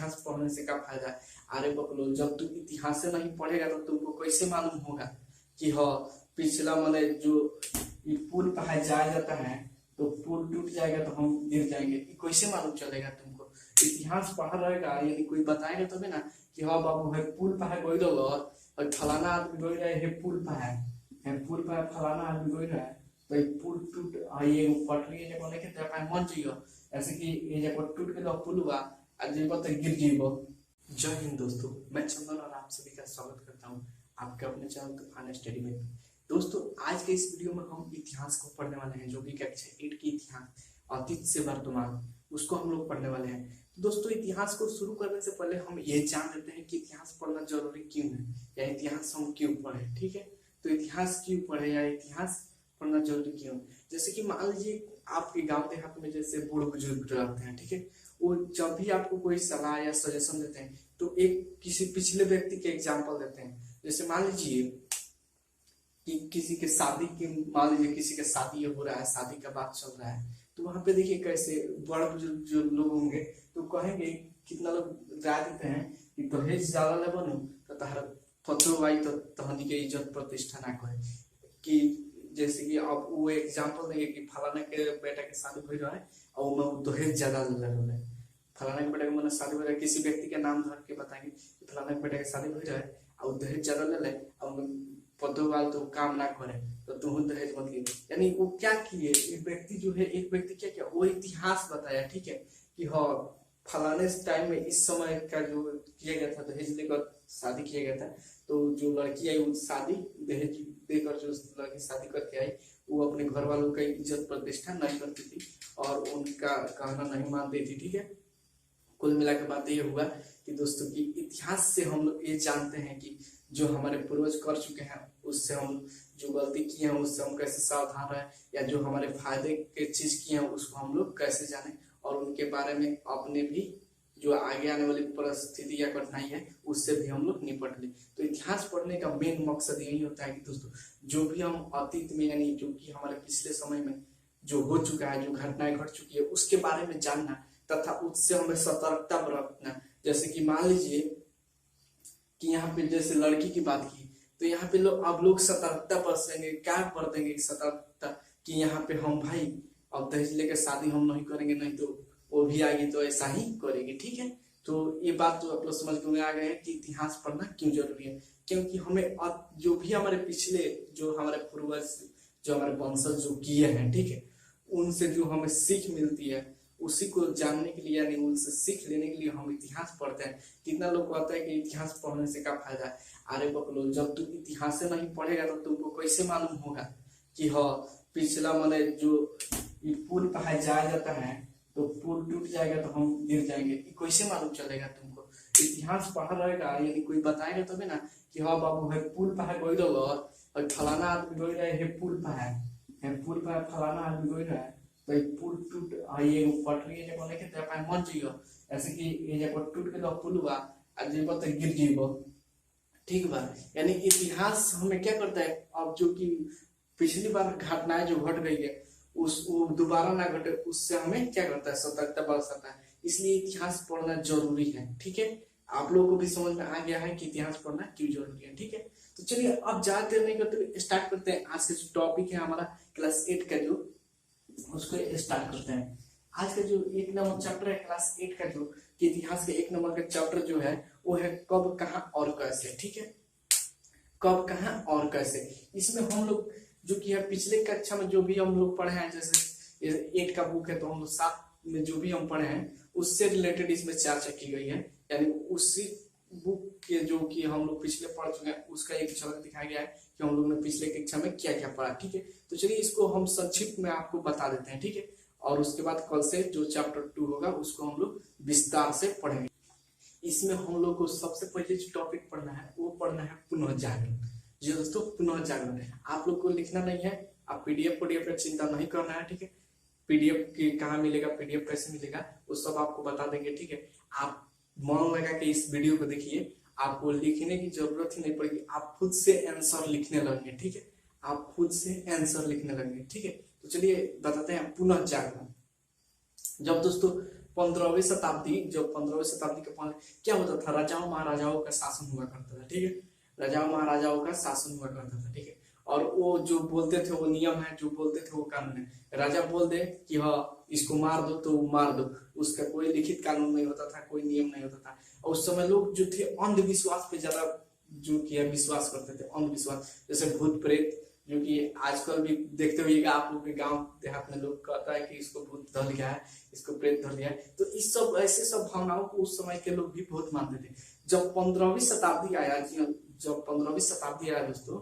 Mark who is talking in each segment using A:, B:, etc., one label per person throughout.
A: इतिहास पढ़ने से क्या फायदा है। अरे बकलो, जब तू इतिहास से नहीं पढ़ेगा तो तुमको कैसे मालूम होगा कि हाँ पिछला मैंने जो ये पुल पहाड़ जाया जाता है तो पुल टूट जाएगा तो हम गिर जाएंगे, ये कैसे मालूम चलेगा तुमको। इतिहास पढ़ा रहेगा यानी कोई बताएगा तभी ना कि हाँ बाबू है पुल पहाड़ गई रहो और फलाना आदमी गई रहे है पुल पहाड़ है, पुल पहाड़ फलाना आदमी गई रहे तो पुल टूट ये पटरी है जब लेके तो मन चाहिए ऐसे कि ये जब टूट के पुल हुआ जीव तो गिर जीव। जय हिंद दोस्तों, मैं चंदन और आप सभी का स्वागत करता हूँ आपके अपने चैनल तूफान स्टडी में। दोस्तों आज के इस वीडियो में हम इतिहास को पढ़ने वाले हैं, जो कि कक्षा 8 की इतिहास अतीत से वर्तमान उसको हम लोग पढ़ने वाले हैं। तो दोस्तों इतिहास को शुरू करने से पहले हम ये जान लेते हैं कि इतिहास पढ़ना जरूरी क्यों है या इतिहास हम क्यों पढ़े। ठीक है, तो इतिहास क्यों पढ़े या इतिहास पढ़ना जरूरी क्यों। जैसे कि मान लीजिए आपके गांव देहात में जैसे बूढ़े बुजुर्ग रहते हैं, ठीक है, वो जब भी आपको कोई सलाह या सजेशन देते हैं तो एक किसी पिछले व्यक्ति के एग्जाम्पल देते हैं। जैसे मान लीजिए कि किसी के शादी की, मान लीजिए किसी का शादी हो रहा है, शादी का बात चल रहा है, तो वहां पे देखिए कैसे बड़े बुजुर्ग जो लोग होंगे तो कहेंगे, कितना लोग राय देते हैं कि दहेज ज्यादा ले बनू तो तहरा पत्रो भाई तो तहनी के इज्जत प्रतिष्ठा ना कहे। कि जैसे कि अब वो एग्जाम्पल देंगे कि फलाना के बेटा के शादी हो रहा है और मैं दहेज ज्यादा ले रहा है, फलाना के बेटा के मैंने शादी हो रहा है, किसी व्यक्ति का नाम धर के बताएंगे कि फलाना के बेटा के शादी हो रहा है और दहेज ज्यादा ले ले और पतो वाल तो काम ना करे तो तुम दहेज मत लीजिए। यानी वो क्या किए, एक व्यक्ति जो है, एक व्यक्ति क्या किया, वो इतिहास बताया, ठीक है, कि हाँ फलाने टाइम में इस समय का जो किया गया था, दहेज लेकर शादी किया गया था, तो जो लड़की आई वो शादी दहेज देकर जो लड़की शादी करके आई वो अपने घर वालों का इज्जत प्रतिष्ठा नहीं करती थी और उनका कहना नहीं मानती थी। ठीक है, कुल मिला के बात ये हुआ कि दोस्तों की इतिहास से हम लोग ये जानते हैं कि जो हमारे पूर्वज कर चुके हैं उससे हम जो गलती किए हैं उससे हम कैसे सावधान रहे, या जो हमारे फायदे के चीज किए हैं उसको हम लोग कैसे जाने और उनके बारे में अपने भी जो आगे आने वाली परिस्थिति या कठिनाई है उससे भी हम लोग निपट ले। तो इतिहास पढ़ने का मेन मकसद यही होता है कि दोस्तों जो भी हम अतीत में यानी जो कि हमारे पिछले समय में जो हो चुका है, जो घटनाएं घट चुकी है उसके बारे में जानना तथा उससे हमें सतर्कता बरतना। जैसे कि मान लीजिए कि यहाँ पे जैसे लड़की की बात की तो यहाँ पे अब लोग सतर्कता बरतेंगे, क्या बरतेंगे सतर्कता कि यहाँ पे हम भाई अब दहेज लेकर शादी हम नहीं करेंगे, नहीं तो वो भी आएगी तो ऐसा ही करेंगे। ठीक है, तो ये बात तो आप लोग समझ में आ गए कि इतिहास पढ़ना क्यों जरूरी है। क्योंकि हमें जो भी हमारे पिछले जो हमारे पूर्वज जो हमारे वंशज जो किए हैं, ठीक है, उनसे जो हमें सीख मिलती है उसी को जानने के लिए यानी उनसे सीख लेने के लिए हम इतिहास पढ़ते हैं। कितना लोग कहते हैं कि इतिहास पढ़ने से क्या फायदा है। अरे बकलो, जब तू इतिहास से नहीं पढ़ेगा तो तुमको कैसे मालूम होगा कि हाँ पिछला मैंने जो पुल पहाड़ जाया जाता है तो पुल टूट जाएगा तो हम गिर जाएंगे, ये कैसे मालूम चलेगा तुमको। इतिहास पढ़ा रहेगा यानी कोई बताएगा तभी ना कि हाँ बाबू है पुल पहाड़ गई रहो और फलाना आदमी गई रहे है पुल पहाड़ है, पुल पहाड़ फलाना आदमी गई रहे तो पुल टूट ये पटरी है जब लेके तो मन चाहिए ऐसे कि ये जब टूट के पुल हुआ जीव तो गिर जीव। ठीक बा, यानी इतिहास हमें क्या करता है, अब जो कि पिछली बार घटनाएं जो घट गई है उस वो दोबारा ना घटे उससे हमें क्या करता है, सतर्कता बरतता है। इसलिए इतिहास पढ़ना जरूरी है। ठीक है, आप लोगों को भी समझ में आ गया है कि इतिहास पढ़ना क्यों जरूरी है। ठीक है, तो चलिए अब ज्यादा देर नहीं करते स्टार्ट करते हैं। आज का जो टॉपिक है हमारा क्लास 8 का जो उसको स्टार्ट करते हैं। आज का जो 1 नंबर चैप्टर है क्लास 8 का जो कि इतिहास के 1 नंबर का चैप्टर जो है वो है कब कहाँ और कैसे। ठीक है, कब कहाँ और कैसे। इसमें हम लोग जो कि है पिछले कक्षा में जो भी हम लोग पढ़े हैं, जैसे 8 का बुक है तो हम लोग 7 में जो भी हम पढ़े हैं उससे रिलेटेड इसमें चर्चा की गई है। यानी उसी बुक के जो कि हम लोग पिछले पढ़ चुके हैं उसका एक झलक दिखाया गया है कि हम लोग ने पिछले कक्षा में क्या क्या पढ़ा। ठीक है, तो चलिए इसको हम संक्षिप्त में आपको बता देते हैं। ठीक है, और उसके बाद कल से जो चैप्टर 2 होगा उसको हम लोग विस्तार से पढ़ेंगे। इसमें हम लोग को सबसे पहले जो टॉपिक पढ़ना है वो पढ़ना है पुनर्जागरण। जी दोस्तों, पुनर्जागरण है। आप लोग को लिखना नहीं है, आप पीडीएफ पर चिंता नहीं करना है। ठीक है, पीडीएफ की कहाँ मिलेगा, पीडीएफ कैसे मिलेगा वो सब आपको बता देंगे। ठीक है, आप मन लगा के इस वीडियो को देखिए, आपको लिखने की जरूरत ही नहीं पड़ेगी, आप खुद से आंसर लिखने लगेंगे। ठीक है, आप खुद से आंसर लिखने लगेंगे। ठीक है, तो चलिए बताते हैं पुनर्जागरण। जब दोस्तों 15वीं शताब्दी, जब 15वीं शताब्दी के पहले क्या होता था, राजाओं महाराजाओं का शासन हुआ करता था, ठीक है, राजाओं महाराजाओं का शासन हुआ करता था, ठीक है। और वो जो बोलते थे वो नियम है, जो बोलते थे वो कानून है। राजा बोल दे कि हाँ इसको मार दो तो मार दो, उसका कोई लिखित कानून नहीं होता था, कोई नियम नहीं होता था। और उस समय लोग जो थे अंधविश्वास पे ज्यादा जो किया विश्वास करते थे, अंधविश्वास, जैसे भूत प्रेत, जो कि आजकल भी देखते होइएगा आप लोग के गांव देहात में लोग कहता है कि इसको भूत धर लिया है, इसको प्रेत धर लिया है। तो इस सब ऐसे सब भावनाओं को उस समय के लोग भी बहुत मानते थे। जब 15वीं शताब्दी आया, जब 15वीं शताब्दी आया दोस्तों,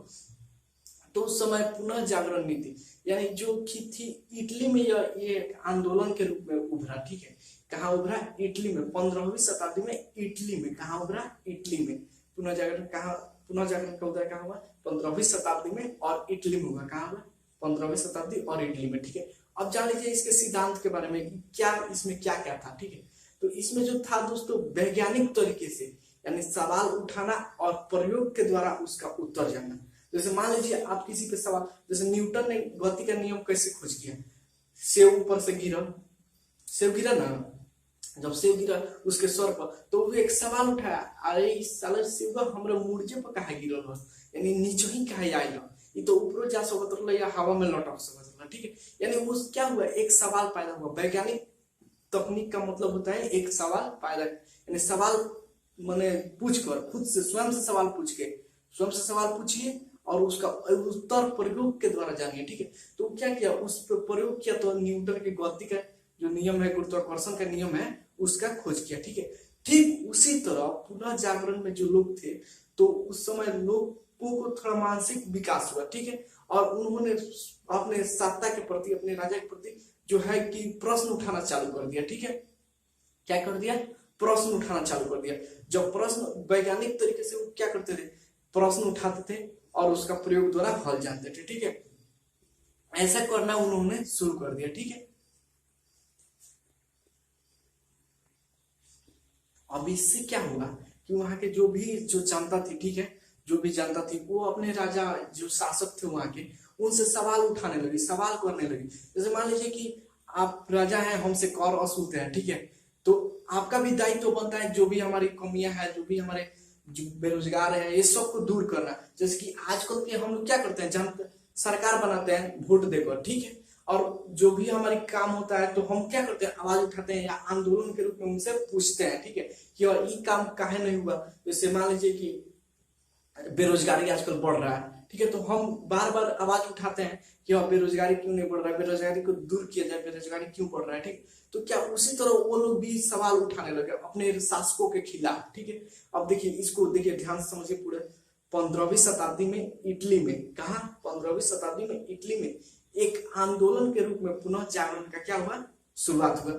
A: तो उस समय पुनः जागरण नीति यानी जो की थी इटली में, ये आंदोलन के रूप में उभरा, ठीक है। कहाँ उभरा? इटली में। 15वीं शताब्दी में इटली में। कहाँ उभरा? इटली में। पुनः जागरण कहाँ, पुनः जागरण का उदय कहाँ हुआ? 15वीं शताब्दी में और इटली में हुआ। कहाँ हुआ? 15वीं शताब्दी और इटली में, ठीक है। अब जान लीजिए इसके सिद्धांत के बारे में, क्या इसमें क्या क्या था, ठीक है। तो इसमें जो था दोस्तों, वैज्ञानिक तरीके से यानी सवाल उठाना और प्रयोग के द्वारा उसका उत्तर जानना। जैसे मान लीजिए आप किसी पे सवाल, जैसे न्यूटन ने गति का नियम कैसे खोज किया? सेब ऊपर से गिरा, सेब गिरा ना, जब सेब गिरा उसके सर पर, तो वो एक सवाल उठाया, अरे इस साले सेब हमरा मुर्जे पर काहे गिरल हो, यानी नीचे ही काहे आइल, ये तो ऊपर जा सकत रहल या हवा में लटक सकत रहल, ठीक है। यानी उस क्या हुआ, एक सवाल पैदा हुआ। वैज्ञानिक तकनीक का मतलब होता है एक सवाल पैदा, यानी सवाल माने पूछ कर, खुद से स्वयं से सवाल पूछ के, स्वयं से सवाल पूछिए और उसका उत्तर प्रयोग के द्वारा जानिए, ठीक है। तो क्या किया, उस पर प्रयोग किया, तो न्यूटन के गति का जो नियम है, गुरुत्वाकर्षण का नियम है, उसका खोज किया, ठीक है। ठीक उसी तरह पुनः जागरण में जो लोग थे, तो उस समय लोगों को थोड़ा मानसिक विकास हुआ, ठीक है। और उन्होंने अपने सत्ता के प्रति, अपने राजा के प्रति जो है कि प्रश्न उठाना चालू कर दिया, ठीक है। क्या कर दिया? प्रश्न उठाना चालू कर दिया। जब प्रश्न वैज्ञानिक तरीके से वो क्या करते थे, प्रश्न उठाते थे और उसका प्रयोग द्वारा हल जानते थे, ठीक है। ऐसा करना उन्होंने शुरू कर दिया, ठीक है। अब इससे क्या होगा कि वहां के जो भी जो जनता थी, ठीक है, जो भी जनता थी, वो अपने राजा जो शासक थे वहां के, उनसे सवाल उठाने लगी, सवाल करने लगी। जैसे मान लीजिए कि आप राजा हैं, हमसे कर वसूलते हैं, ठीक है, तो आपका भी दायित्व तो बनता है जो भी हमारी कमियां हैं, जो भी हमारे जो बेरोजगार है, ये सबको दूर करना। जैसे कि आजकल के हम लोग क्या करते हैं, जनता सरकार बनाते हैं वोट देकर, ठीक है, और जो भी हमारी काम होता है तो हम क्या करते हैं, आवाज उठाते हैं या आंदोलन के रूप में उनसे पूछते हैं, ठीक है, कि और ये काम काहे नहीं हुआ। जैसे मान लीजिए कि बेरोजगारी आजकल बढ़ रहा है, ठीक है, तो हम बार बार आवाज उठाते हैं कि बेरोजगारी क्यों नहीं बढ़ रहा है, बेरोजगारी को दूर किया जाए, बेरोजगारी क्यों बढ़ रहा है, ठीक। तो क्या उसी तरह वो लोग भी सवाल उठाने लगे अपने शासकों के खिलाफ, ठीक है। अब देखिए, इसको देखिए, ध्यान से समझिए पूरे। 15वीं शताब्दी में इटली में, कहा 15वीं शताब्दी में इटली में एक आंदोलन के रूप में पुनः जागरण का क्या हुआ, शुरुआत हुआ।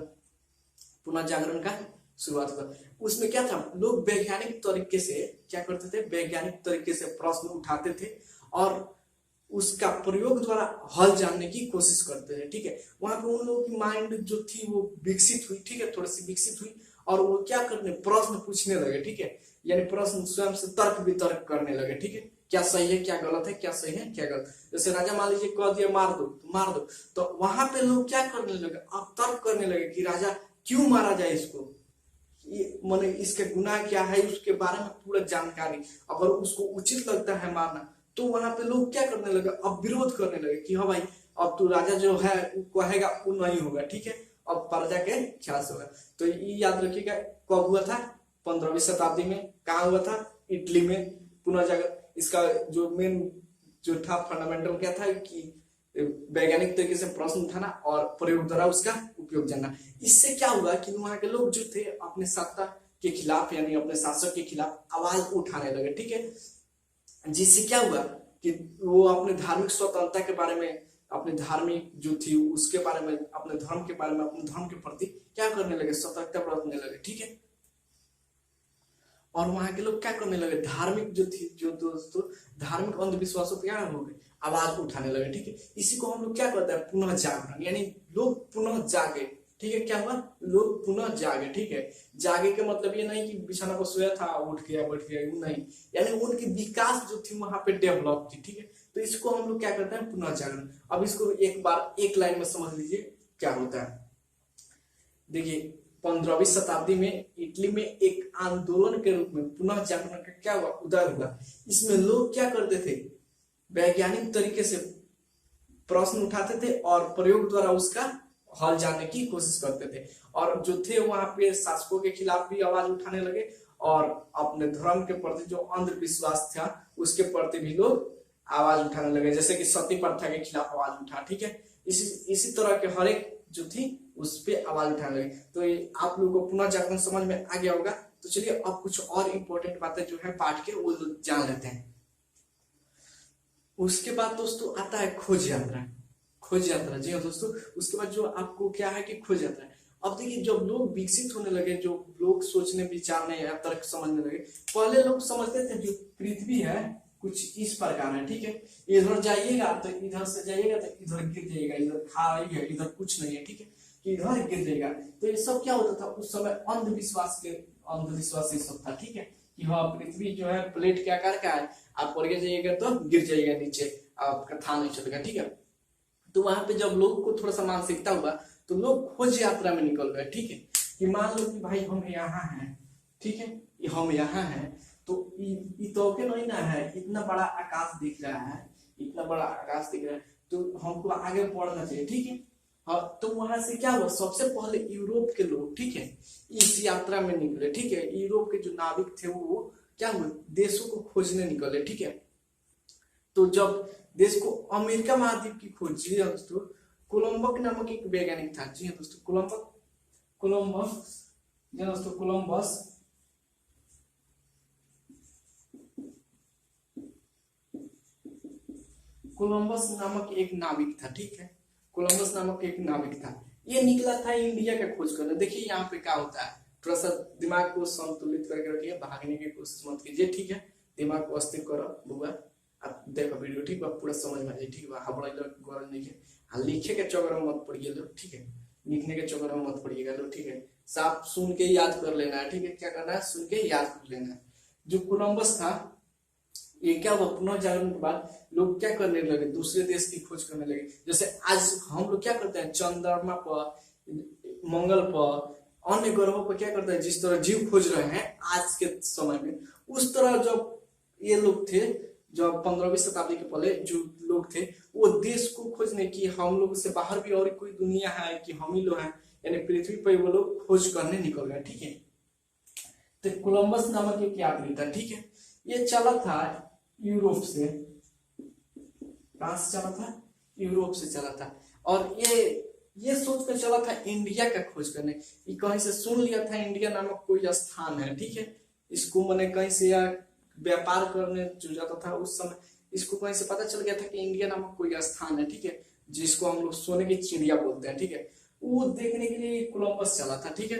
A: पुनः जागरण का शुरुआत हुआ। उसमें क्या था, लोग वैज्ञानिक तरीके से क्या करते थे, वैज्ञानिक तरीके से प्रश्न उठाते थे और उसका प्रयोग द्वारा हल जानने की कोशिश करते थे, ठीक है। वहां पे उन लोगों की माइंड जो थी वो विकसित हुई, ठीक है, थोड़ी सी विकसित हुई, और वो क्या करने, प्रश्न पूछने लगे, ठीक है, यानी प्रश्न स्वयं से तर्क वितर्क करने लगे, ठीक है, क्या सही है क्या गलत है, क्या सही है क्या गलत। जैसे राजा मान लीजिए कह दिया मार दो तो मार दो, तो वहां पे लोग क्या करने लगे, अब तर्क करने लगे कि राजा क्यों मारा जाए इसको, माने इसके गुनाह क्या है, उसके बारे में पूरा जानकारी, अगर उसको उचित लगता है मारना, तो वहां पे लोग क्या करने लगे, अब विरोध करने लगे कि हाँ भाई अब तो राजा जो है कहेगा वो नहीं होगा, ठीक है, अब प्रजा के ख्याल से होगा। तो ये याद रखिएगा, कब हुआ था, 15वीं शताब्दी में। कहाँ हुआ था, इटली में। पुनः जागर इसका जो मेन जो था फंडामेंटल क्या था कि वैज्ञानिक तरीके से प्रश्न उठाना और प्रयोग द्वारा उसका उपयोग जानना। इससे क्या हुआ कि वहां के लोग जो थे अपने सत्ता के खिलाफ यानी अपने शासक के खिलाफ आवाज उठाने लगे, ठीक है, जिससे क्या हुआ कि वो अपने धार्मिक स्वतंत्रता के बारे में, अपने धार्मिक जो थी उसके बारे में, अपने धर्म के बारे में, अपने धर्म के प्रति क्या करने लगे, सतर्कता बरतने लगे, ठीक है। और वहां के लोग क्या करने लगे, धार्मिक जो थी, जो दोस्तों धार्मिक अंधविश्वासों पर क्या हो गए, आवाज उठाने लगे, ठीक है। इसी को हम लोग क्या करते हैं, पुनः जागरण, यानी लोग पुनः जागे, ठीक है। क्या हुआ, लोग पुनः जागे, ठीक है। जागे का मतलब ये नहीं कि बिछाना पर सोया था उठ गया बैठ गया, नहीं, यानी उनकी विकास जो थी वहां पे डेवलप थी, ठीक है। तो इसको हम लोग क्या करते हैं, पुनः जागरण। अब इसको एक बार एक लाइन में समझ लीजिए क्या होता है। देखिए 15वीं शताब्दी में इटली में एक आंदोलन के रूप में पुनः जागरण का क्या हुआ, उदय हुआ। इसमें लोग क्या करते थे, वैज्ञानिक तरीके से प्रश्न उठाते थे और प्रयोग द्वारा उसका हल जानने की कोशिश करते थे। और जो थे वहां पे शासकों के खिलाफ भी आवाज उठाने लगे और अपने धर्म के प्रति जो अंधविश्वास था उसके प्रति भी लोग आवाज उठाने लगे, जैसे कि सती प्रथा के खिलाफ आवाज उठा, ठीक है। इसी तरह के हर एक जो थी उस पे आवाज उठाने लगे। तो ये आप लोगों को पुनः जागरण समझ में आ गया होगा। तो चलिए अब कुछ और इम्पोर्टेंट बातें जो है पाठ के वो जान लेते हैं। उसके बाद दोस्तों आता है खोज यात्रा। खोज यात्रा, जी हाँ दोस्तों, उसके बाद जो आपको क्या है कि खोज यात्रा। अब देखिए जब लोग विकसित होने लगे, जो लोग सोचने विचारने या तर्क समझने लगे, पहले लोग समझते थे जो पृथ्वी है कुछ इस प्रकार है, ठीक है, इधर जाइएगा तो इधर से जाइएगा तो इधर गिर जाइएगा, इधर खाई है, इधर कुछ नहीं है, ठीक है, इधर गिर जाएगा। तो ये सब क्या होता था उस समय, अंधविश्वास ये सब था, ठीक है, कि हाँ पृथ्वी जो है प्लेट के आकार का है, आप ऊपर जाइएगा तो गिर जाइएगा नीचे, आपका था नहीं चलेगा, ठीक है। तो वहां पे जब लोग को थोड़ा सा मानसिकता हुआ तो लोग खोज यात्रा में निकल गए, ठीक है, कि मान लो कि भाई हम यहाँ हैं, ठीक है, हम यहाँ हैं तो तो के नहीं ना है, इतना बड़ा आकाश दिख रहा है, इतना बड़ा आकाश दिख रहा है, तो हमको आगे बढ़ना चाहिए, ठीक है। हाँ, तो वहां से क्या हुआ, सबसे पहले यूरोप के लोग, ठीक है, इस यात्रा में निकले, ठीक है। यूरोप के जो नाविक थे वो क्या हुए, देशों को खोजने निकले, ठीक है। तो जब देश को अमेरिका महाद्वीप की खोज, जी हाँ दोस्तों, कोलंबस नामक एक वैज्ञानिक था, जी हाँ दोस्तों, कोलंबस नामक एक नाविक था, ठीक है, कोलंबस नामक एक नाविक था। ये निकला था इंडिया का खोज करने। देखिए यहाँ पे क्या होता है, थोड़ा सा दिमाग को संतुलित करके रखिए, भागने की कोशिश मत कीजिए, ठीक है, दिमाग को स्थिर करो बुआ, आप देखो वीडियो, ठीक है, पूरा समझ में आ जाए, ठीक है, हबड़ा गौर नहीं है, हाँ लिखे के चक्कर में मत पड़िए लो, ठीक है, लिखने के चक्कर में मत पड़िएगा लो, ठीक है, साफ सुन के याद कर लेना है, ठीक है, क्या करना है, सुन के याद कर लेना है। जो कोलंबस था ये क्या हुआ, पुनः जागरण के बाद लोग क्या करने लगे, दूसरे देश की खोज करने लगे। जैसे आज हम लोग क्या करते हैं, चंद्रमा पर, मंगल पर, अन्य ग्रहों पर क्या करते हैं, जिस तरह जीव खोज रहे हैं आज के समय में, उस तरह जब ये लोग थे, जब 15वीं शताब्दी के पहले जो लोग थे वो देश को खोजने की, हम लोग से बाहर भी और कोई दुनिया है कि हम ही लोग हैं, यानी पृथ्वी पर वो लोग खोज करने निकल गए, ठीक है। तो कोलंबस नामक एक यात्री था, ठीक है, ये चला था यूरोप से, कहां से चला था, यूरोप से चला था, और ये सोच कर चला था इंडिया का खोज करने। ये कहीं से सुन लिया था इंडिया नामक कोई स्थान है, ठीक है, इसको मैंने कहीं से या व्यापार करने जो जाता था उस समय, इसको कहीं से पता चल गया था कि इंडिया नामक कोई स्थान है, ठीक है, जिसको हम लोग सोने की चिड़िया बोलते हैं, ठीक है, वो देखने के लिए कोलंबस चला था, ठीक है।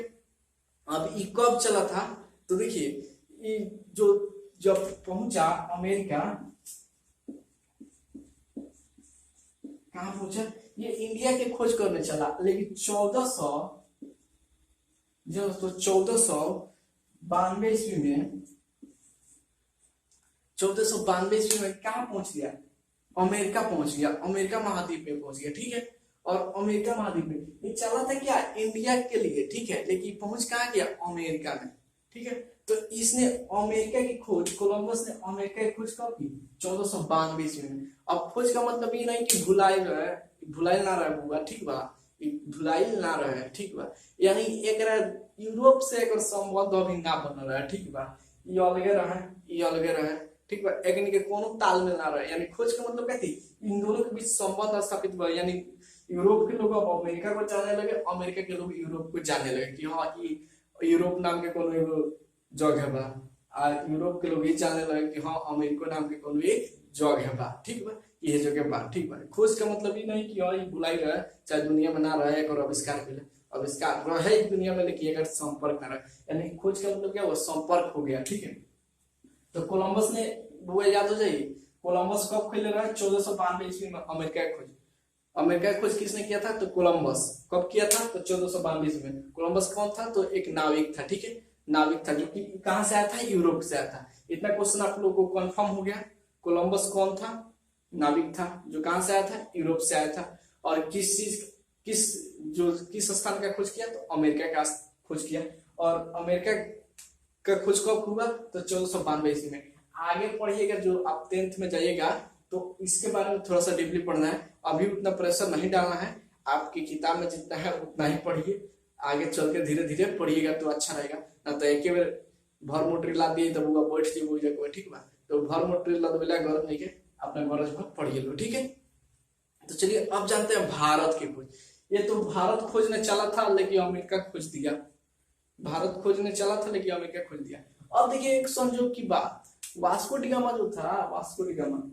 A: अब ये कब चला था, तो देखिए ये जो जब पहुंचा अमेरिका, कहां पहुंचा, ये इंडिया के खोज करने चला, लेकिन 1492 ईस्वी में, 1492 ईस्वी में कहां पहुंच गया, अमेरिका पहुंच गया, अमेरिका महाद्वीप में पहुंच गया, ठीक है। और अमेरिका महाद्वीप में ये चला था क्या, इंडिया के लिए, ठीक है, लेकिन पहुंच कहां गया, अमेरिका में, ठीक है। तो इसने अमेरिका की खोज, कोलंबस ने अमेरिका की खोज कब की, 1492 ईस्वी में। अब खोज का मतलब ये नहीं कि भुलाइल ना रहे बुआ, ठीक बा, भुलाइल ना रहे, ठीक बा, यानी एक यूरोप से एक संबंध अभी ना बन रहा है, ठीक बा, ये अलगे रहे, ठीक बा, एक के कोनो तालमेल ना रहे, यानी खोज का मतलब क्या थी, इन दोनों के बीच संबंध स्थापित हुआ, यानी यूरोप के लोग अब अमेरिका को जानने लगे, अमेरिका के लोग यूरोप को जानने लगे कि हाँ यूरोप नाम के कोनो एगो जगह बा, यूरोप के लोग ये जानने लगे कि हाँ अमेरिका नाम के कोनो एक जगह बा, ठीक बा, ये जगह बा, ठीक बा। खोज का मतलब ये नहीं कि हाँ ये बुलाई रहे, चाहे दुनिया में ना रहे, एक आविष्कार के लिए आविष्कार रहे दुनिया में, लेकिन अगर संपर्क ना रहे, यानी खोज का मतलब क्या हुआ, संपर्क हो गया, ठीक है। तो कोलंबस ने, वो याद हो जाइए, कोलंबस कब खोले रहा है, 1492 ईस्वी में अमेरिका की खोज। अमेरिका की खोज किसने किया था, तो कोलंबस। कब किया था, तो 1492 ईस्वी में। कोलंबस कौन था, तो एक नाविक था, ठीक है, नाविक था जो कि कहां से आया था, यूरोप से आया था। इतना क्वेश्चन आप लोगों को कंफर्म हो गया, कोलंबस कौन था, नाविक था जो कहां से आया था, यूरोप से आया था, और किस स्थान का खोज किया, तो अमेरिका का खोज किया। और अमेरिका का खोज कब हुआ? तो 1492 ईस्वी में। आगे पढ़िएगा, जो आप 10th में जाइएगा तो इसके बारे में थोड़ा सा डीपली पढ़ना है। अभी उतना प्रेशर नहीं डालना है, आपकी किताब में जितना है उतना ही पढ़िए, आगे चल के धीरे धीरे पढ़िएगा तो अच्छा रहेगा। ना तो एक बार भर मोटरी ला दिए तब वो बैठ जी वो जगह, ठीक बा? तो भर मोटरी ला देला गरज नहीं के, अपना गरज भर पढ़िए लो, ठीक है। तो चलिए अब जानते हैं भारत की खोज। ये तो भारत खोजने चला था लेकिन अमेरिका खोज दिया, भारत खोजने चला था लेकिन अमेरिका खोज दिया। अब देखिए एक संयोग की बात, वास्को डी गामा जो था, Vasco D gamma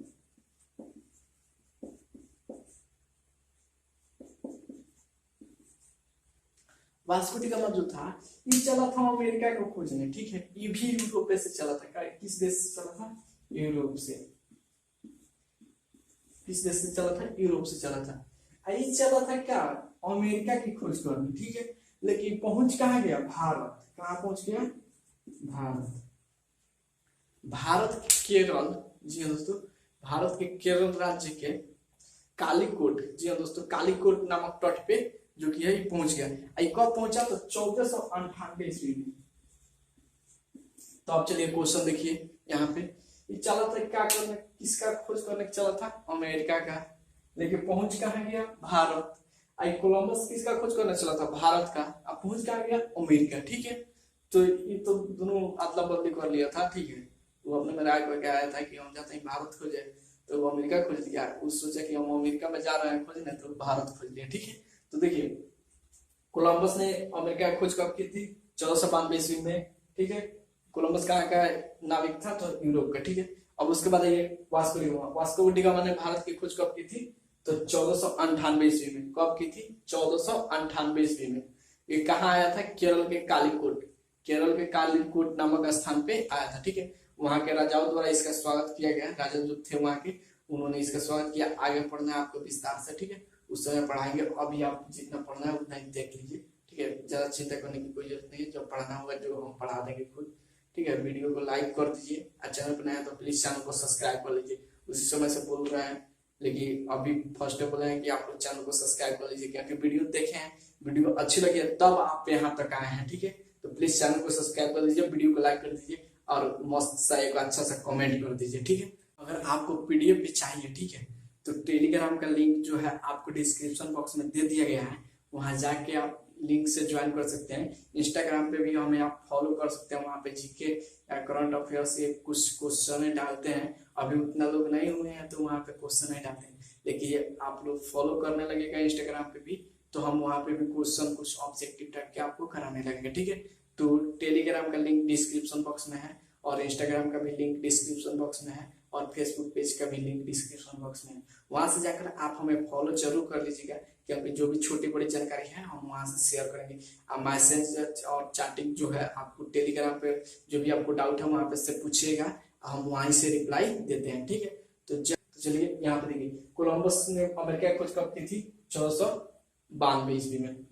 A: Vasco D gamma जो था ये चला था अमेरिका को खोजने, ठीक है। ये भी यूरोप से चला था। किस देश से चला था? यूरोप से। किस देश से चला था? यूरोप से चला था। ये चला था क्या? अमेरिका की खोज करने, ठीक है। लेकिन पहुंच कहाँ गया? भारत। कहाँ पहुंच गया? भारत। भारत के केरल, जी हाँ दोस्तों, भारत के केरल राज्य के कालीकोट, जी हाँ दोस्तों, कालीकोट नामक तट पे जो कि है पहुंच गया। कब पहुंचा? तो 1498 ईस्वी में। तो अब चलिए क्वेश्चन देखिए यहाँ पे, ये चला था क्या करने, किसका खोज करने चला था? अमेरिका का। लेकिन पहुंच कहाँ गया? भारत। कोलंबस किसका खोज करने चला था? भारत का। अब पहुंच कहाँ गया? अमेरिका, ठीक है। तो ये तो दोनों अदला बदली कर लिया था, ठीक है। वो अपने में राय करके आया था कि हम जाते हैं भारत खोजे, तो वो अमेरिका खोज लिया। उस सोचा कि हम अमेरिका में जा रहे हैं खोजने, तो भारत खोज लिया, ठीक है। तो देखिए कोलंबस ने अमेरिका की खोज कब की थी? 1492 ईस्वी में, ठीक है। कोलंबस कहाँ का नाविक था? तो यूरोप का, ठीक है। अब उसके बाद ये Vasco D gamma, Vasco D gamma ने भारत की खोज कब की थी? तो 1498 ईस्वी में। कब की थी? 1498 ईस्वी में। ये कहाँ आया था? केरल के कालीकोट, केरल के कालीकोट नामक स्थान पे आया था, ठीक है। वहां के राजाओं द्वारा इसका स्वागत किया गया। राजा जो थे वहां के, उन्होंने इसका स्वागत किया। आगे पढ़ना है आपको विस्तार से, ठीक है। उस समय पढ़ाएंगे, अभी आप जितना पढ़ना है उतना ही देख लीजिए, ठीक है। ज्यादा चिंता करने की कोई जरूरत नहीं है, जो पढ़ना होगा जो हम पढ़ा देंगे खुद, ठीक है। वीडियो को लाइक कर दीजिए और चैनल पर नया तो प्लीज चैनल को सब्सक्राइब कर लीजिए। उसी समय से बोल रहे हैं, लेकिन अभी फर्स्ट बोले हैं कि आप लोग चैनल को सब्सक्राइब कर लीजिए, क्योंकि वीडियो देखे हैं, वीडियो अच्छी लगी है तब आप यहाँ तक आए हैं, ठीक है। तो प्लीज चैनल को सब्सक्राइब कर दीजिए, वीडियो को लाइक कर दीजिए और मस्त सा एक अच्छा सा कमेंट कर दीजिए, ठीक है। अगर आपको पीडीएफ भी चाहिए, ठीक है, तो टेलीग्राम का लिंक जो है आपको डिस्क्रिप्शन बॉक्स में दे दिया गया है, वहां जाके आप लिंक से ज्वाइन कर सकते हैं। इंस्टाग्राम पे भी हमें आप फॉलो कर सकते हैं, वहां पे जीके या करंट अफेयर से कुछ क्वेश्चन डालते हैं। अभी उतना लोग नहीं हुए हैं तो वहां पे क्वेश्चन नहीं डालते हैं, लेकिन आप लोग फॉलो करने लगेगा इंस्टाग्राम पे भी, तो हम वहां पे भी क्वेश्चन कुछ ऑब्जेक्टिव टाइप के आपको कराने लगेंगे, ठीक है। तो टेलीग्राम का लिंक डिस्क्रिप्शन बॉक्स में है और इंस्टाग्राम का भी लिंक डिस्क्रिप्शन बॉक्स में है और फेसबुक पेज का भी लिंक डिस्क्रिप्शन बॉक्स में है। वहां से जाकर आप हमें फॉलो जरूर कर लीजिएगा, क्योंकि जो भी छोटी बड़ी जानकारी है हम वहां से शेयर करेंगे। मैसेज और चैटिंग जो है आपको टेलीग्राम पे जो भी आपको डाउट है वहां पे से पूछिएगा, हम वहीं से रिप्लाई देते हैं, ठीक है। तो चलिए यहाँ पे देखिए, कोलंबस ने अमेरिका की खोज कब की थी? 1492 ईस्वी में।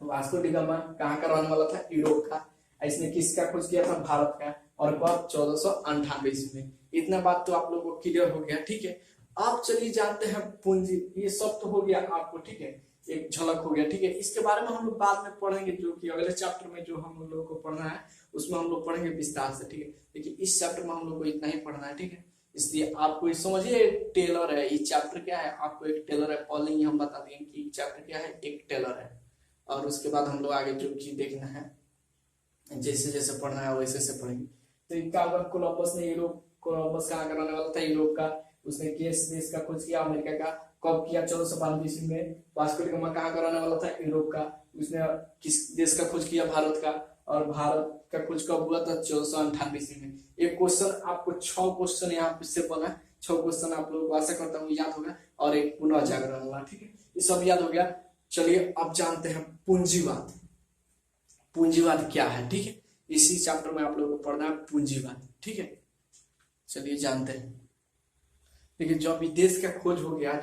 A: वास्को डी गामा कहाँ का रहने वाला था? यूरोप का। इसने किसका खोज किया था? भारत का। और कब? 1498 ईस्वी में। इतना बात तो आप लोगों को क्लियर हो गया, ठीक है। अब चलिए जानते हैं पूंजी। ये सब तो हो गया आपको, ठीक है, एक झलक हो गया, ठीक है। इसके बारे में हम लोग बाद में पढ़ेंगे, जो कि अगले चैप्टर में जो हम लोगों को पढ़ना है उसमें हम लोग पढ़ेंगे विस्तार से, ठीक है। लेकिन इस चैप्टर में हम लोग को इतना ही पढ़ना है, ठीक है। इसलिए आपको समझिए टेलर है, ये चैप्टर क्या है, आपको एक टेलर है पॉलिंग हम बता देंगे कि चैप्टर क्या है, एक टेलर है। और उसके बाद हम लोग आगे जो की देखना है, जैसे जैसे पढ़ना है वैसे वैसे पढ़ेंगे। तो क्या होगा? कोलंबस ने यूरोप, कोलंबस कहाँ का रहने वाला था? यूरोप का। उसने किस देश का खोज किया? अमेरिका का। कब किया? 1492 ईस्वी में। वास्को डी गामा कहाँ का रहने वाला था? यूरोप का। उसने किस देश का खोज किया? भारत का। और भारत का खोज कब हुआ था? 1498 ईस्वी में। एक क्वेश्चन आपको 6 क्वेश्चन यहाँ से बना, 6 क्वेश्चन आप लोगों को आशा करता हूँ याद होगा, और एक पुनः जागरण वाला, ठीक है। ये सब याद हो गया। चलिए अब जानते हैं पूंजीवाद। पूंजीवाद क्या है, ठीक है। इसी चैप्टर में आप लोगों को पढ़ना है पूंजीवाद, ठीक है। चलिए जानते हैं। देखिए जब विदेश का खोज हो गया,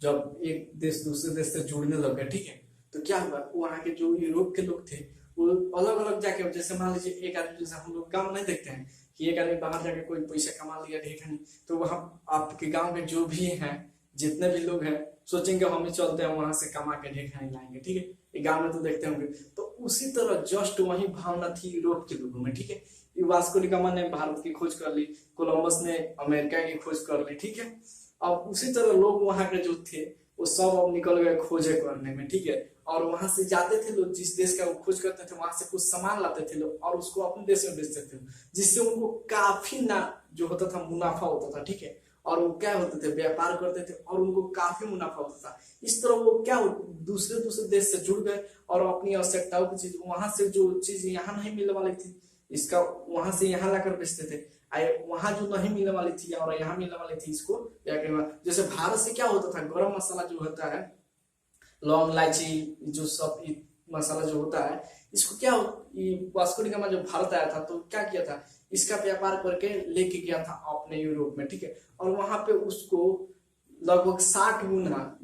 A: जब एक देश दूसरे देश से जुड़ने लगा, ठीक है, तो क्या हुआ? वहाँ के जो यूरोप के लोग थे वो अलग अलग जाके, जैसे मान लीजिए एक आदमी, जैसे हम लोग काम नहीं देखते हैं कि एक आदमी बाहर जाके कोई पैसा कमा लिया ढेर, तो वहाँ आपके गाँव में जो भी हैं, जितने भी लोग हैं, सोचेंगे हम ही चलते हैं वहां से कमा के ढेर खाने लाएंगे, ठीक है। ये गांव में तो देखते होंगे। तो उसी तरह जस्ट वही भावना थी यूरोप के लोगों में, ठीक है। ये वास्को डी गामा ने भारत की खोज कर ली, कोलंबस ने अमेरिका की खोज कर ली, ठीक है। अब उसी तरह लोग वहां के जो थे वो सब अब निकल गए खोजे करने में, ठीक है। और वहां से जाते थे लोग, जिस देश का वो खोज करते थे वहां से कुछ सामान लाते थे लोग और उसको अपने देश में बेचते थे, जिससे उनको काफी ना जो होता था मुनाफा होता था, ठीक है। और वो क्या होते थे, व्यापार करते थे और उनको काफी मुनाफा होता था। इस तरह वो क्या दूसरे दूसरे देश से जुड़ गए और अपनी आवश्यकताओं की चीज वहां से जो चीज यहाँ नहीं मिलने वाली थी इसका वहां से यहाँ लाकर बेचते थे। वहां जो नहीं मिलने वाली थी और यहाँ मिलने वाली थी इसको क्या कहना, जैसे भारत से क्या होता था, गरम मसाला जो होता है, लौंग इलायची जो सब मसाला जो होता है, इसको क्या वास्को डी गामा जब भारत आया था तो क्या किया था, इसका व्यापार करके लेके गया था अपने यूरोप में, ठीक है। और वहां पे उसको लगभग 60 गुना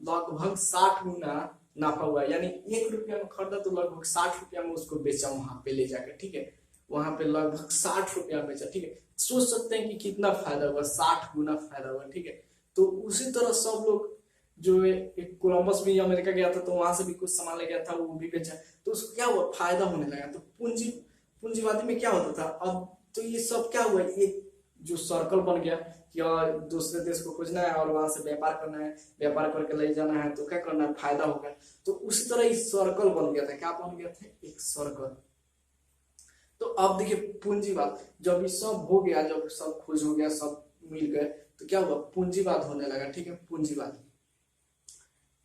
A: नाफा हुआ, यानी 1 रुपया में खरीदा तो लगभग 60 रुपया में उसको बेचा वहां पे ले जाकर, ठीक है। वहां पे लगभग 60 रुपया बेचा, ठीक है। सोच सकते हैं कि कितना फायदा हुआ, 60 गुना फायदा हुआ, ठीक है। तो उसी तरह सब लोग जो एक कोलंबस भी अमेरिका गया था तो वहां से भी कुछ सामान ले गया था, वो भी बेचा, तो उसको क्या हुआ, फायदा होने लगा। तो पूंजीवादी में क्या होता था अब, तो ये सब क्या हुआ, ये जो सर्कल बन गया कि और दूसरे देश को खोजना है और वहां से व्यापार करना है, व्यापार करके ले जाना है, तो क्या करना है, फायदा होगा। तो उसी तरह इस सर्कल बन गया था, क्या बन गया था, एक सर्कल। तो अब देखिए पूंजीवाद, जब ये सब हो गया, जब सब खोज हो गया, सब मिल गए, तो क्या हुआ, पूंजीवाद होने लगा, ठीक है।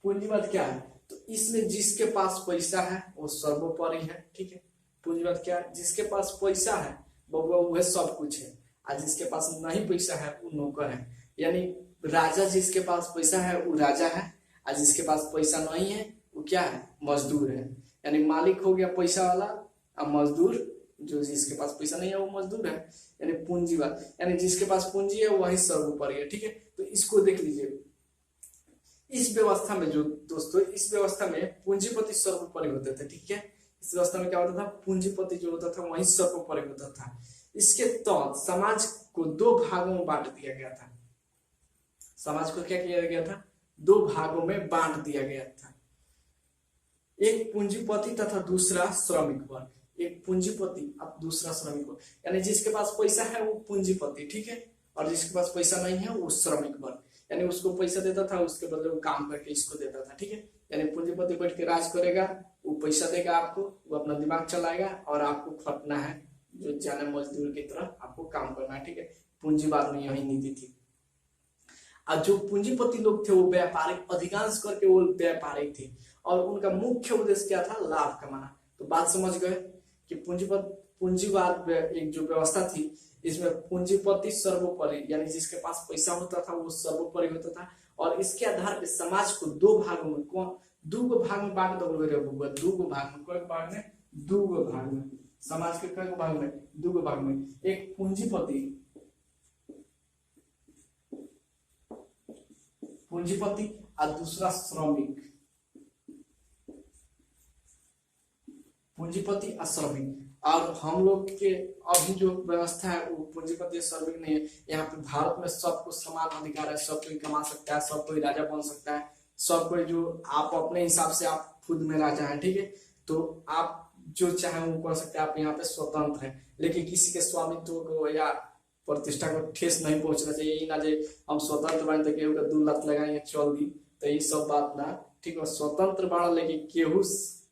A: पूंजीवाद क्या है, तो इसमें जिसके पास पैसा है वो सर्वोपरि है, ठीक है। पूंजीवाद क्या है, जिसके पास पैसा है वो सब कुछ है, और जिसके पास नहीं पैसा है वो नौकर है। यानी राजा जिसके पास पैसा है वो राजा है, और जिसके पास पैसा नहीं है वो क्या है, मजदूर है। यानी मालिक हो गया पैसा वाला और मजदूर जो जिसके पास पैसा नहीं है वो मजदूर है। यानी पूंजीवाद, यानी जिसके पास पूंजी है वही सर्वोपरि है, ठीक है। तो इसको देख लीजिए, इस व्यवस्था में जो दोस्तों, इस व्यवस्था में पूंजीपति सर्वोपरि होते थे, ठीक है। इस व्यवस्था में क्या होता था, पूंजीपति जो होता था वही सर्वोपरि होता था। इसके तहत समाज को 2 भागों में बांट दिया गया था। समाज को क्या किया गया था, 2 भागों में बांट दिया गया था। एक पूंजीपति तथा दूसरा श्रमिक वर्ग। एक पूंजीपति अब दूसरा श्रमिक वर्ग, यानी जिसके पास पैसा है वो पूंजीपति, ठीक है, और जिसके पास पैसा नहीं है वो श्रमिक वर्ग। यानी उसको पैसा देता था, उसके बदले वो काम करके इसको देता था, ठीक है। यानी पूंजीपति बैठ के राज करेगा, वो पैसा देगा आपको, वो अपना दिमाग चलाएगा और आपको खटना है, जो जाने मजदूर की तरह आपको काम करना है, ठीक है। पूंजीवाद में यही नीति थी। और जो पूंजीपति लोग थे वो व्यापारिक, अधिकांश करके वो व्यापारिक थे और उनका मुख्य उद्देश्य क्या था, लाभ कमाना। तो बात समझ गए कि पूंजीवाद एक जो व्यवस्था थी, इसमें पूंजीपति सर्वोपरि, यानी जिसके पास पैसा होता था वो सर्वोपरि होता था। और इसके आधार पर समाज को 2 भागों में, दो भाग में बांट दो, 2 भाग में, कोई भाग में, 2 भाग में, समाज के कई भाग में, 2 भाग में, एक पूंजीपति और दूसरा श्रमिक। पूंजीपति और श्रमिक। और हम लोग के अभी जो व्यवस्था है वो पूंजीपति श्रमिक नहीं है। यहाँ पे भारत में सबको समान अधिकार है, सब कोई कमा सकता है, सब कोई राजा बन सकता है, सब कोई जो आप अपने हिसाब से आप खुद में राजा है, ठीक है। तो आप जो चाहे वो कर सकते हैं, आप यहाँ पे स्वतंत्र है, लेकिन किसी के स्वामित्व को या प्रतिष्ठा को ठेस नहीं पहुंचना चाहिए। ये ना जे हम स्वतंत्र बने तो केहू का 2 लात लगाएंगे चल दी, तो ये सब बात ना, ठीक है। स्वतंत्र बना, लेकिन केहू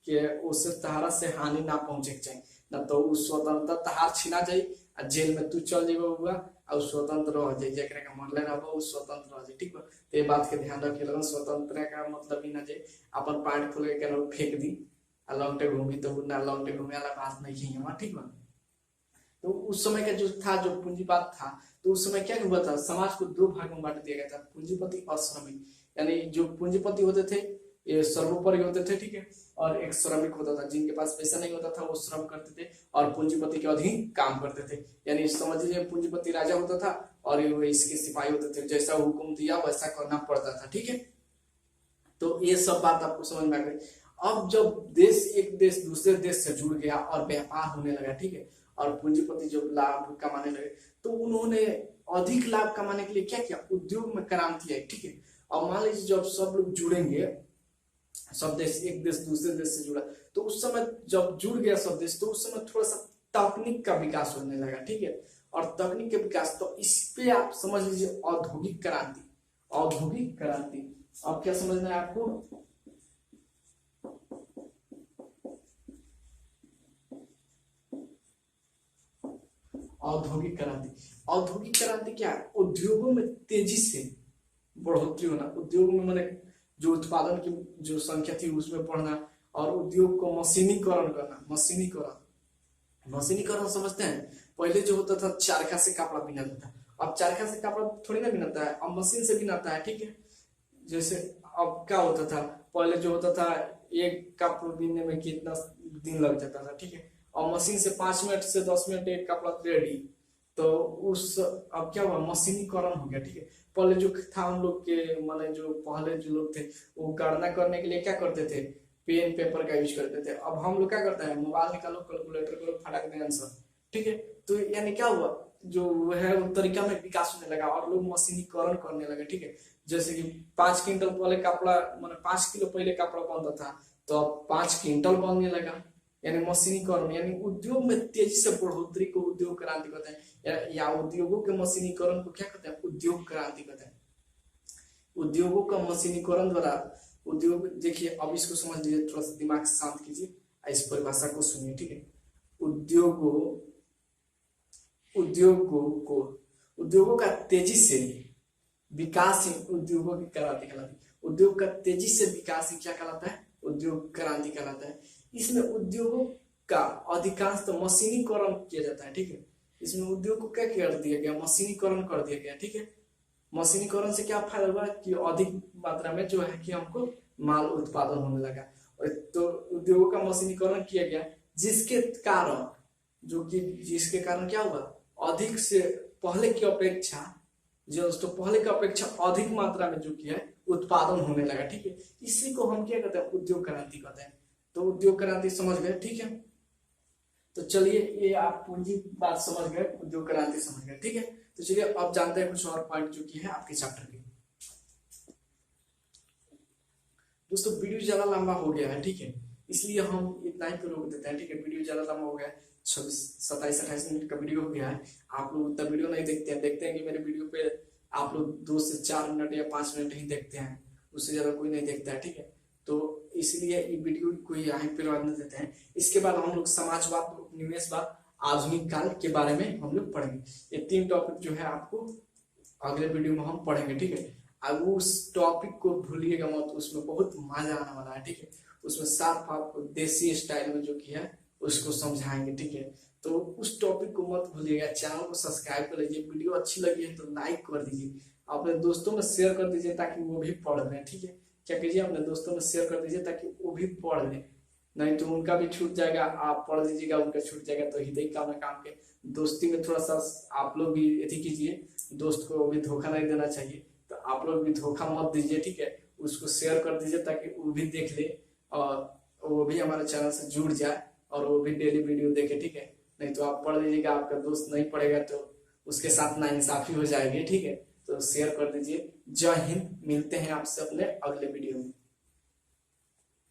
A: के उससे तहारा से हानि ना पहुंचे चाहिए, ना तो उस स्वतंत्रता तहार छीना जाये और जेल में तू चल जेबा हुआ और स्वतंत्र रह जाए, जरा का मरले रह स्वतंत्र रह जाए, ठीक है। तो ये बात के ध्यान रखे लगन, स्वतंत्र का मतलब ही ना जे अपन पैंट खोल के फेंक दी और लौंगटे घूमी, तो ना लौंगटे घूमे वाला बात नहीं है वहाँ, ठीक है। तो उस समय का जो था, जो पूंजीवाद था, तो उस समय क्या हुआ था, समाज को 2 भागों में बांट दिया गया था, पूंजीपति और श्रमिक। यानी जो पूंजीपति होते थे ये सर्वोपरि होते थे, ठीक है, और एक श्रमिक होता था, जिनके पास पैसा नहीं होता था वो श्रम करते थे और पूंजीपति के अधीन काम करते थे। यानी समझ लीजिए पूंजीपति राजा होता था और इसके सिपाही होते थे, जैसा हुक्म दिया वैसा करना पड़ता था, ठीक है। तो ये सब बात आपको समझ में आ गई। अब जब एक देश दूसरे देश से जुड़ गया और व्यापार होने लगा, ठीक है, और पूंजीपति जो लाभ कमाने लगे, तो उन्होंने अधिक लाभ कमाने के लिए क्या किया, उद्योग में क्रांति आई, ठीक है। और मान लीजिए जब सब लोग जुड़ेंगे, सब देश, एक देश दूसरे देश से जुड़ा, तो उस समय जब जुड़ गया सब देश, तो उस समय थोड़ा सा तकनीक का विकास होने लगा, ठीक है। और तकनीक के विकास, तो इस पे आप समझ लीजिए औद्योगिक क्रांति। औद्योगिक क्रांति अब क्या समझना है आपको? औद्योगिक क्रांति। औद्योगिक क्रांति क्या है? उद्योगों में तेजी से बढ़ोतरी होना। उद्योग में मैंने जो उत्पादन की जो संख्या थी उसमें बढ़ना, और उद्योग को मशीनीकरण करना। मशीनीकरण समझते हैं? पहले जो होता था चरखा से कपड़ा बिनाता था, अब चरखा से कपड़ा थोड़ी ना बिनाता है, अब मशीन से बिनाता है, ठीक है। जैसे अब क्या होता था, पहले जो होता था एक कपड़ा बिनने में कितना दिन लग जाता था, ठीक है। और मशीन से 5 मिनट से 10 मिनट एक कपड़ा रेडी। तो उस अब क्या हुआ, मशीनीकरण हो गया, ठीक है। पहले जो था हम लोग के माने जो पहले जो लोग थे वो गणना करने के लिए क्या करते थे, पेन पेपर का यूज करते थे। अब हम लोग क्या करते हैं, मोबाइल निकालो, कैलकुलेटर करो, फटाक दे आंसर, ठीक है। तो यानी क्या हुआ, जो है वो तरीका में विकास होने लगा और लोग मशीनीकरण करने लगे, ठीक है। जैसे कि 5 क्विंटल पहले कपड़ा माने 5 किलो पहले कपड़ा बनता था, तो अब 5 क्विंटल बनने लगा, यानी मशीनीकरण। यानी उद्योग में तेजी से बढ़ोतरी को उद्योग क्रांति कहते हैं, या उद्योगों के मशीनीकरण को क्या कहते हैं, उद्योग क्रांति कहते हैं। उद्योगों का मशीनीकरण द्वारा उद्योग, देखिए अब इसको समझ लीजिए, थोड़ा सा दिमाग शांत कीजिए, इस परिभाषा को सुनिए, ठीक है। उद्योगों का तेजी से विकास ही उद्योगों की क्रांति कहलाती है। उद्योग का तेजी से विकास ही क्या कहलाता है, उद्योग क्रांति कहलाता है। इसमें उद्योगों का अधिकांश तो मशीनीकरण किया जाता है, ठीक है। इसमें उद्योग को क्या कर दिया गया, मशीनीकरण कर दिया गया, ठीक है। मशीनीकरण से क्या फायदा हुआ कि अधिक मात्रा में जो है कि हमको माल उत्पादन होने लगा, और तो उद्योगों का मशीनीकरण किया गया, जिसके कारण क्या हुआ, अधिक से पहले की अपेक्षा अधिक मात्रा में जो किया उत्पादन होने लगा, ठीक है। इसी को हम क्या कहते हैं, उद्योग क्रांति कहते हैं। तो उद्योग क्रांति समझ गए, ठीक है। तो चलिए ये आप पूरी बात समझ गए, उद्योग क्रांति समझ गए, ठीक है। तो चलिए अब जानते हैं कुछ और पॉइंट जो कि है आपके चैप्टर के। दोस्तों वीडियो ज्यादा लंबा हो गया है, ठीक है, इसलिए हम इतना ही रोक देते हैं, ठीक है। वीडियो ज्यादा लंबा हो गया है, 27-28 मिनट का वीडियो हो गया है। आप लोग उतना वीडियो नहीं देखते हैं कि मेरे वीडियो पे आप लोग 2 से 4 मिनट या 5 मिनट ही देखते हैं, उससे ज्यादा कोई नहीं देखता है, ठीक है। तो इसलिए ये वीडियो को यहाँ पे रहने देते हैं। इसके बाद हम लोग समाजवाद, उपनिवेशवाद, आधुनिक काल के बारे में हम लोग पढ़ेंगे। ये 3 टॉपिक जो है आपको अगले वीडियो में हम पढ़ेंगे, ठीक है। अब उस टॉपिक को भूलिएगा मत, उसमें बहुत मजा आने वाला है, ठीक है। उसमें साफ आपको देसी स्टाइल में जो किया है उसको समझाएंगे, ठीक है। तो उस टॉपिक को मत भूलिएगा। चैनल को सब्सक्राइब कर लीजिए, वीडियो अच्छी लगी है तो लाइक कर दीजिए, अपने दोस्तों में शेयर कर दीजिए ताकि वो भी पढ़ लें, ठीक है। क्या कीजिए, अपने दोस्तों में शेयर कर दीजिए ताकि वो भी पढ़ लें, नहीं तो उनका भी छूट जाएगा, आप पढ़ लीजिएगा उनका छूट जाएगा। तो हित काम के दोस्ती में थोड़ा सा आप लोग भी एथी कीजिए, दोस्त को भी धोखा नहीं देना चाहिए, तो आप लोग भी धोखा मत दीजिए, ठीक है। उसको शेयर कर दीजिए ताकि वो भी देख ले और वो भी हमारे चैनल से जुड़ जाए और वो भी डेली वीडियो देखे, ठीक है। नहीं तो आप पढ़ लीजिएगा, आपका दोस्त नहीं पढ़ेगा तो उसके साथ नाइंसाफी हो जाएगी, ठीक है। तो शेयर कर दीजिए। जय हिंद, मिलते हैं आपसे अपने अगले वीडियो में।